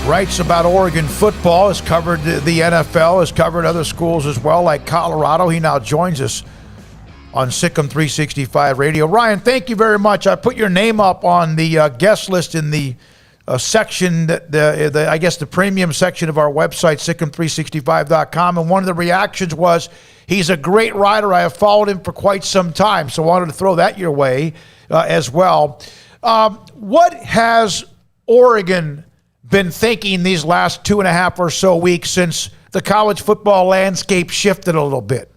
writes about Oregon football, has covered the NFL, has covered other schools as well, like Colorado. He now joins us on Sikkim 365 Radio. Ryan, thank you very much. I put your name up on the guest list in the section, I guess the premium section of our website, Sikkim365.com, and one of the reactions was, he's a great writer. I have followed him for quite some time, so I wanted to throw that your way as well. What has Oregon been thinking these last 2.5 or so weeks since the college football landscape shifted a little bit?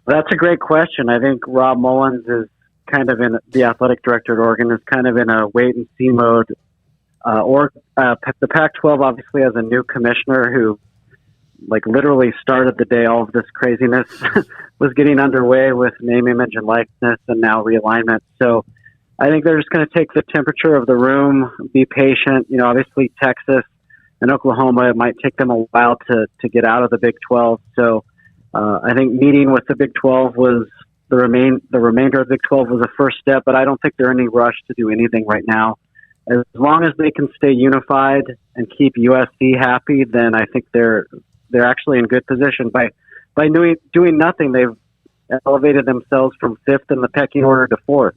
That's a great question. I think Rob Mullins is kind of the athletic director at Oregon is kind of in a wait and see mode. The Pac-12 obviously has a new commissioner who literally started the day all of this craziness was getting underway with name, image, and likeness and now realignment. So I think they're just going to take the temperature of the room, be patient. Obviously Texas and Oklahoma, it might take them a while to get out of the Big 12. So I think meeting with the Big 12 was the remainder of the Big 12 was a first step, but I don't think they're in any rush to do anything right now. As long as they can stay unified and keep USC happy, then I think they're actually in good position. By doing nothing, they've elevated themselves from 5th in the pecking order to 4th.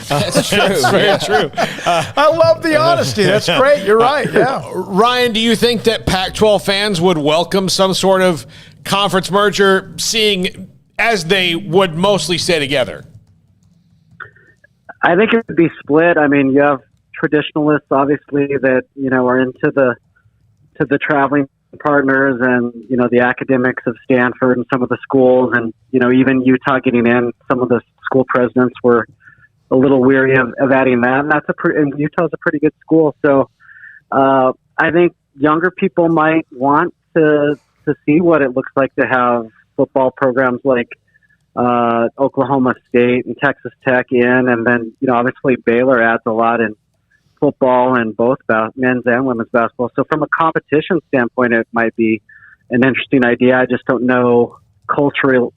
That's true. That's very true. I love the honesty. That's great. You're right. Yeah. Ryan, do you think that Pac-12 fans would welcome some sort of conference merger, seeing as they would mostly stay together? I think it would be split. I mean, you have traditionalists, obviously, that are into the traveling partners and the academics of Stanford and some of the schools, and even Utah getting in. Some of the school presidents were a little weary of adding that, and Utah's a pretty good school. So I think younger people might want to see what it looks like to have football programs like Oklahoma State and Texas Tech in, and then obviously Baylor adds a lot in football and both men's and women's basketball. So from a competition standpoint, it might be an interesting idea. I just don't know cultural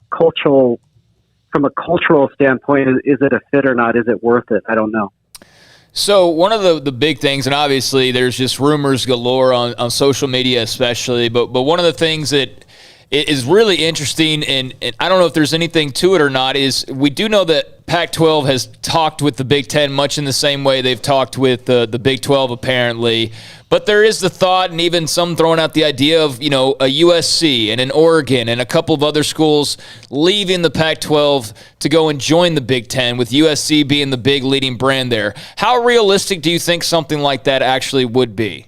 from a cultural standpoint, is it a fit or not? Is it worth it? I don't know. So one of the big things, and obviously there's just rumors galore on social media especially, but one of the things that is really interesting, and I don't know if there's anything to it or not, is we do know that Pac-12 has talked with the Big Ten much in the same way they've talked with the Big 12 apparently. But there is the thought, and even some throwing out the idea of, a USC and an Oregon and a couple of other schools leaving the Pac-12 to go and join the Big Ten, with USC being the big leading brand there. How realistic do you think something like that actually would be?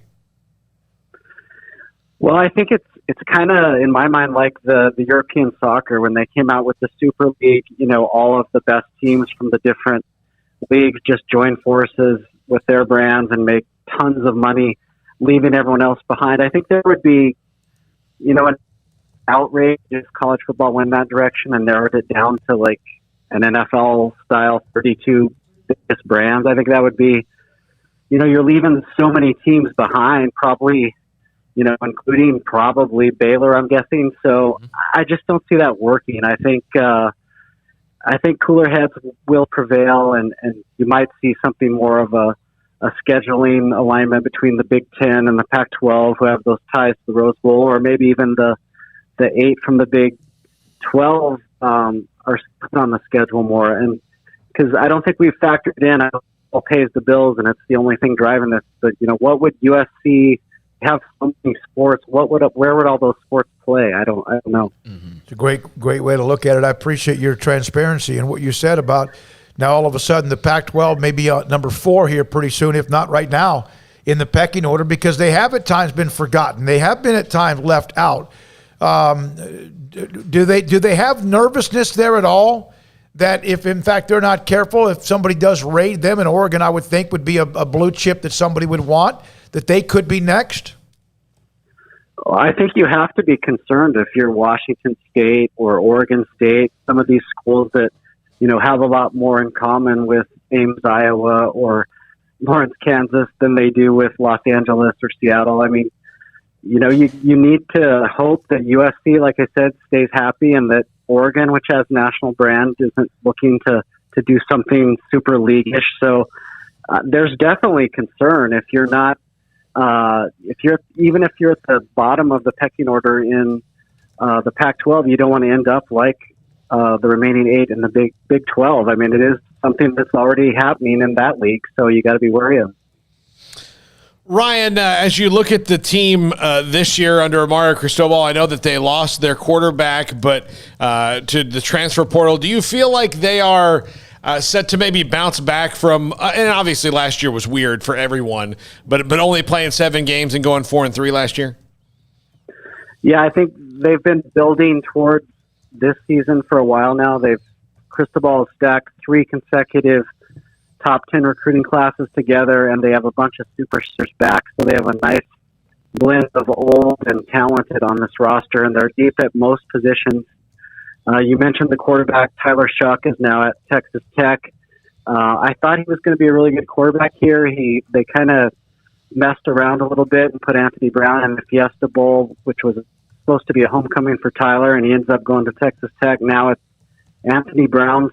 Well, I think it's kind of, in my mind, like the European soccer when they came out with the Super League. All of the best teams from the different leagues just join forces with their brands and make tons of money, leaving everyone else behind. I think there would be, an outrage if college football went that direction and narrowed it down to like an NFL-style 32 biggest brands. I think that would be, you're leaving so many teams behind, probably, including probably Baylor, I'm guessing. So I just don't see that working. I think cooler heads will prevail, and you might see something more of a scheduling alignment between the Big Ten and the Pac-12, who have those ties to the Rose Bowl, or maybe even the 8 from the Big 12 are on the schedule more. And because I don't think we've factored in who pays the bills, and it's the only thing driving this. But what would USC have so many sports? Where would all those sports play? I don't know. Mm-hmm. It's a great way to look at it. I appreciate your transparency and what you said about now all of a sudden the Pac-12 may be number 4 here pretty soon, if not right now, in the pecking order, because they have at times been forgotten. They have been at times left out. Do they have nervousness there at all? That if in fact they're not careful, if somebody does raid them, and Oregon I would think would be a blue chip that somebody would want, that they could be next? Well, I think you have to be concerned if you're Washington State or Oregon State, some of these schools that, have a lot more in common with Ames, Iowa, or Lawrence, Kansas than they do with Los Angeles or Seattle. I mean, you need to hope that USC, like I said, stays happy, and that Oregon, which has national brand, isn't looking to do something super league-ish. So there's definitely concern if you're not, if you're at the bottom of the pecking order in the Pac-12, you don't want to end up like the remaining 8 in the Big 12. I mean, it is something that's already happening in that league, so you got to be wary of. Ryan, as you look at the team this year under Mario Cristobal, I know that they lost their quarterback, but to the transfer portal, do you feel like they are set to maybe bounce back from? And obviously, last year was weird for everyone, but only playing 7 games and going 4-3 last year. Yeah, I think they've been building towards this season for a while now. Cristobal has stacked 3 consecutive top 10 recruiting classes together, and they have a bunch of superstars back, so they have a nice blend of old and talented on this roster, and they're deep at most positions. You mentioned the quarterback, Tyler Shuck, is now at Texas Tech. I thought he was going to be a really good quarterback here. They kind of messed around a little bit and put Anthony Brown in the Fiesta Bowl, which was supposed to be a homecoming for Tyler, and he ends up going to Texas Tech. Now it's Anthony Brown's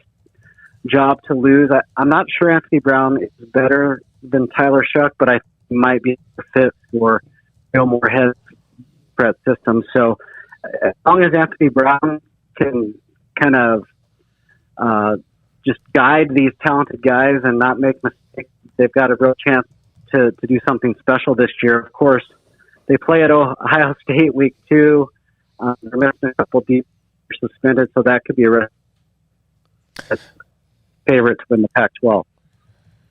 job to lose. I'm not sure Anthony Brown is better than Tyler Shuck, but I think he might be a fit for Bill Moorhead's threat system. So as long as Anthony Brown can kind of just guide these talented guys and not make mistakes, they've got a real chance to do something special this year. Of course, they play at Ohio State week 2. They're missing a couple deep suspended, so that could be a favorite to win the Pac-12.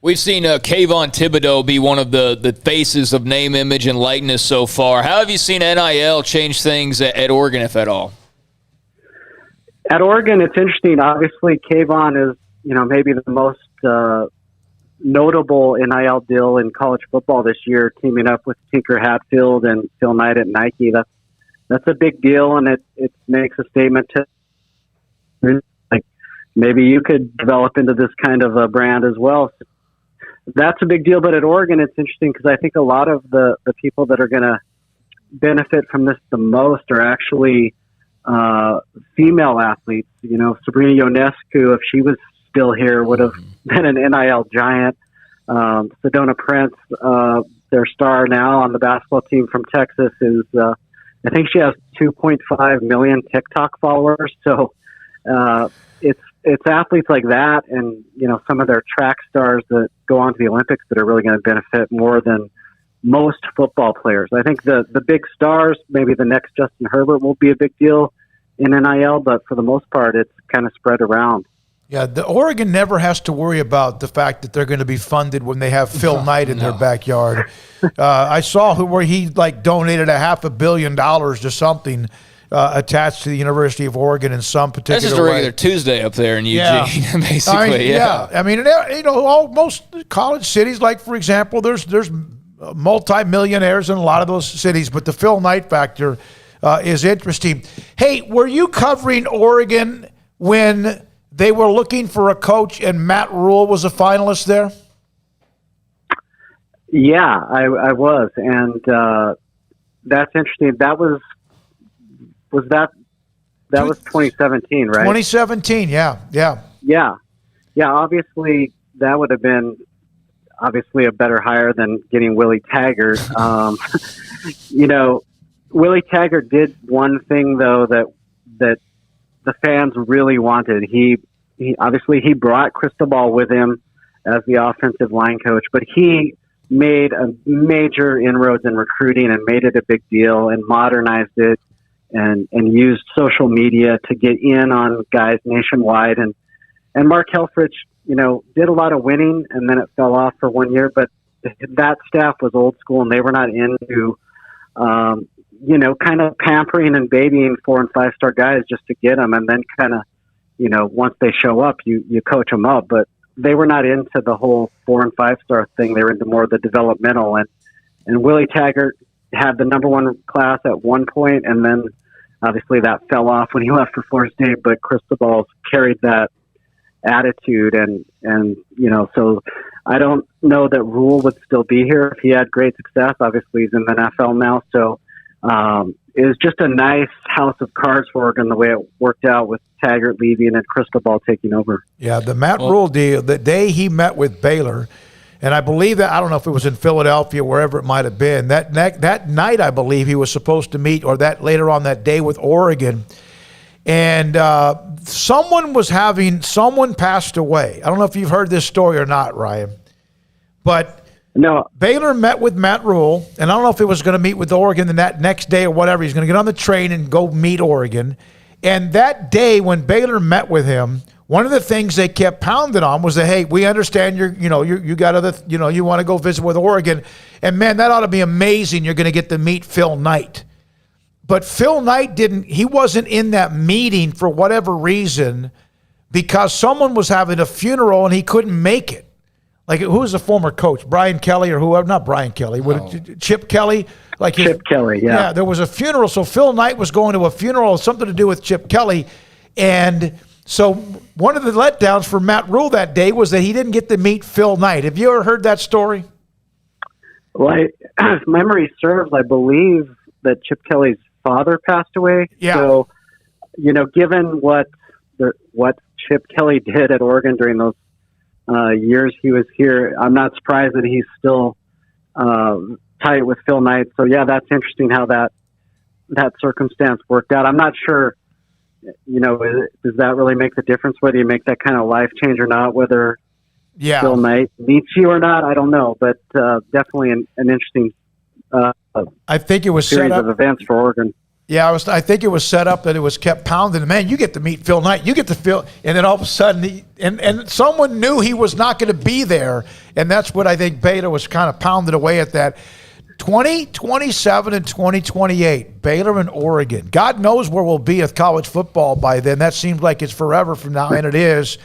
We've seen Kayvon Thibodeau be one of the faces of name, image, and likeness so far. How have you seen NIL change things at Oregon, if at all? At Oregon, it's interesting. Obviously, Kayvon is, maybe the most notable NIL deal in college football this year, teaming up with Tinker Hatfield and Phil Knight at Nike. That's a big deal, and it makes a statement to maybe you could develop into this kind of a brand as well. That's a big deal. But at Oregon, it's interesting because I think a lot of the people that are going to benefit from this the most are actually female athletes. Sabrina Ionescu, if she was still here, would have been an NIL giant. Sedona Prince, their star now on the basketball team from Texas, is I think she has 2.5 million TikTok followers. So it's athletes like that, and some of their track stars that go on to the Olympics that are really going to benefit more than most football players. I think the big stars, maybe the next Justin Herbert, will be a big deal in NIL, but for the most part, it's kind of spread around. Yeah, the Oregon never has to worry about the fact that they're going to be funded when they have Phil Knight in their backyard. I saw where he donated $500 million to something attached to the University of Oregon in some particular way. That's just a regular Tuesday up there in Eugene, basically. Most college cities, like for example, there's multi-millionaires in a lot of those cities, but the Phil Knight factor is interesting. Hey, were you covering Oregon when they were looking for a coach and Matt Rule was a finalist there? Yeah, I was, and that's interesting. That was 2017, right? 2017, yeah. Obviously, that would have been a better hire than getting Willie Taggart. Willie Taggart did one thing though that the fans really wanted. He brought Cristobal with him as the offensive line coach, but he made a major inroads in recruiting and made it a big deal and modernized it and used social media to get in on guys nationwide. And Mark Helfrich, did a lot of winning, and then it fell off for 1 year, but that staff was old school and they were not into, kind of pampering and babying 4- and 5-star guys just to get them. And then kind of, once they show up, you coach them up, but they were not into the whole 4- and 5-star thing. They were into more of the developmental, and Willie Taggart had the number 1 class at one point, and then obviously that fell off when he left for Florida State, but Cristobal carried that attitude, and so I don't know that Rule would still be here if he had great success. Obviously he's in the NFL now, so it was just a nice house of cards for Oregon the way it worked out with Taggart leaving and Cristobal taking over. Yeah, the Matt Rule deal, the day he met with Baylor And I believe that, I don't know if it was in Philadelphia, wherever it might have been. That night, I believe, he was supposed to meet, or that later on that day with Oregon. And someone passed away. I don't know if you've heard this story or not, Ryan. But No. Baylor met with Matt Rule, and I don't know if he was going to meet with Oregon the next day or whatever. He's going to get on the train and go meet Oregon. And that day when Baylor met with him, one of the things they kept pounding on was that, hey, we understand you got other, you want to go visit with Oregon. And man, that ought to be amazing. You're going to get to meet Phil Knight. But Phil Knight he wasn't in that meeting for whatever reason, because someone was having a funeral and he couldn't make it. Like, who was the former coach? Brian Kelly or whoever? Not Brian Kelly. Chip Kelly? Chip Kelly, yeah. Yeah, there was a funeral. So Phil Knight was going to a funeral, something to do with Chip Kelly. And so one of the letdowns for Matt Rule that day was that he didn't get to meet Phil Knight. Have you ever heard that story? Well, if memory serves, I believe that Chip Kelly's father passed away. Yeah. So, given what Chip Kelly did at Oregon during those years he was here, I'm not surprised that he's still tight with Phil Knight. So yeah, that's interesting how that circumstance worked out. I'm not sure, does that really make the difference whether you make that kind of life change or not, whether Phil Knight meets you or not? I don't know, but definitely an interesting I think it was series set up of events for Oregon. Yeah, I think it was set up that it was kept pounding. Man, you get to meet Phil Knight. You get to feel, and then all of a sudden, and someone knew he was not going to be there, and that's what I think Baylor was kind of pounded away at that. 2027 and 2028, Baylor and Oregon. God knows where we'll be with college football by then. That seems like it's forever from now, and it is.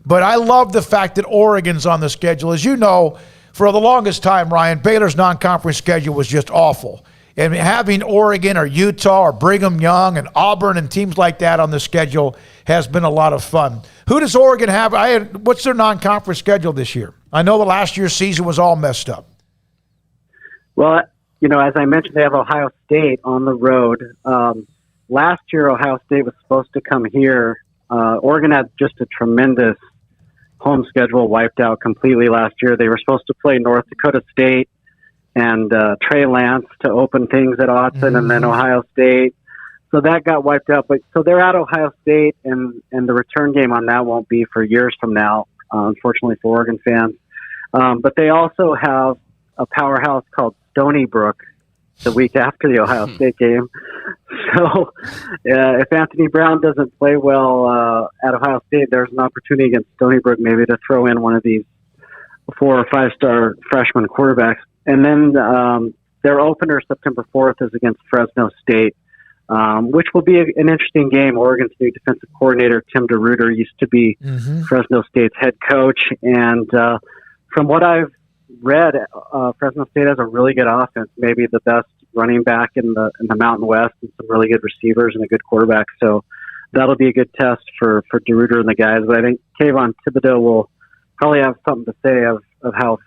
But I love the fact that Oregon's on the schedule. As you know, for the longest time, Ryan, Baylor's non-conference schedule was just awful. And having Oregon or Utah or Brigham Young and Auburn and teams like that on the schedule has been a lot of fun. Who does Oregon have? What's their non-conference schedule this year? I know the last year's season was all messed up. Well, as I mentioned, they have Ohio State on the road. Last year, Ohio State was supposed to come here. Oregon had just a tremendous home schedule wiped out completely last year. They were supposed to play North Dakota State and Trey Lance to open things at Autzen, and then Ohio State. So that got wiped out. But so they're at Ohio State, and the return game on that won't be for years from now, unfortunately for Oregon fans. But they also have a powerhouse called Stony Brook the week after the Ohio State game. So if Anthony Brown doesn't play well at Ohio State, there's an opportunity against Stony Brook maybe to throw in one of these 4 or 5-star freshman quarterbacks. And then their opener, September 4th, is against Fresno State, which will be an interesting game. Oregon's new defensive coordinator, Tim DeRuyter, used to be Fresno State's head coach. And from what I've read, Fresno State has a really good offense, maybe the best running back in the Mountain West, and some really good receivers and a good quarterback. So that'll be a good test for DeRuyter and the guys. But I think Kayvon Thibodeau will probably have something to say of how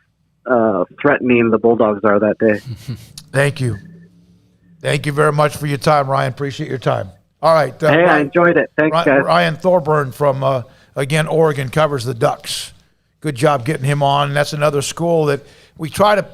threatening the Bulldogs are that day. Thank you. Thank you very much for your time, Ryan. Appreciate your time. All right. Hey, Ryan, I enjoyed it. Thanks, guys. Ryan Thorburn from, again, Oregon, covers the Ducks. Good job getting him on. That's another school that we try to